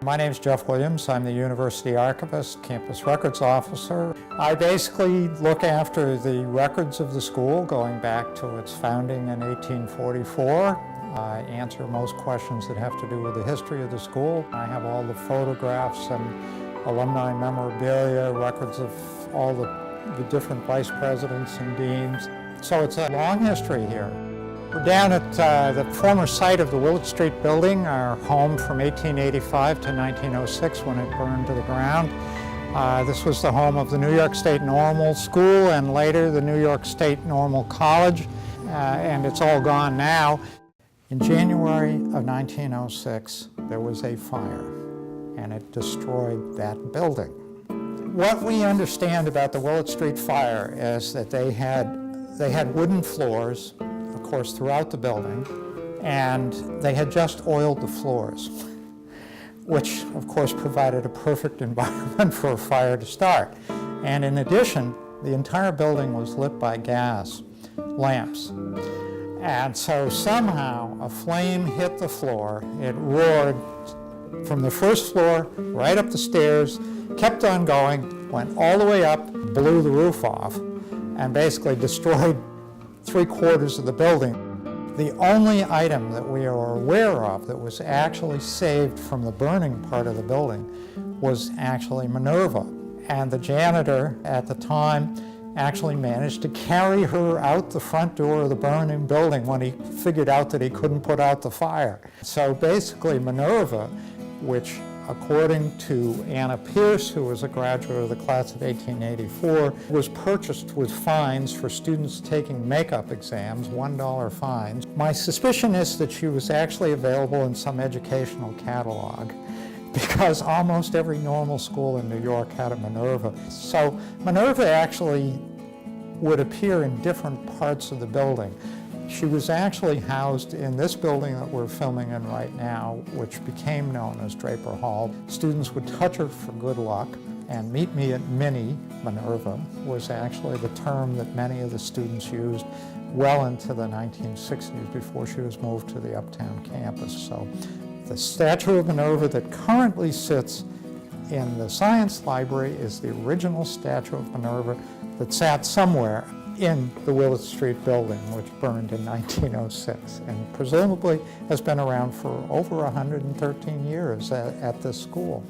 My name is Jeff Williams. I'm the University Archivist, Campus Records Officer. I basically look after the records of the school going back to its founding in 1844. I answer most questions that have to do with the history of the school. I have all the photographs and alumni memorabilia, records of all the different vice presidents and deans. So it's a long history here. We're down at the former site of the Willett Street building, our home from 1885 to 1906 when it burned to the ground. This was the home of the New York State Normal School and later the New York State Normal College, and it's all gone now. In January of 1906, there was a fire, and it destroyed that building. What we understand about the Willett Street fire is that they had wooden floors, of course, throughout the building, and they had just oiled the floors, which, of course, provided a perfect environment for a fire to start. And in addition, the entire building was lit by gas lamps. And so somehow a flame hit the floor. It roared from the first floor right up the stairs, kept on going, went all the way up, blew the roof off, and basically destroyed 3/4 of the building. The only item that we are aware of that was actually saved from the burning part of the building was actually Minerva. And the janitor at the time actually managed to carry her out the front door of the burning building when he figured out that he couldn't put out the fire. So basically Minerva, which according to Anna Pierce, who was a graduate of the class of 1884, was purchased with fines for students taking makeup exams, $1 fines. My suspicion is that she was actually available in some educational catalog, because almost every normal school in New York had a Minerva. So Minerva actually would appear in different parts of the building. She was actually housed in this building that we're filming in right now, which became known as Draper Hall. Students would touch her for good luck, and "Meet me at Minnie Minerva" was actually the term that many of the students used well into the 1960s before she was moved to the Uptown campus. So the statue of Minerva that currently sits in the Science Library is the original statue of Minerva that sat somewhere in the Willett Street building, which burned in 1906, and presumably has been around for over 113 years at this school.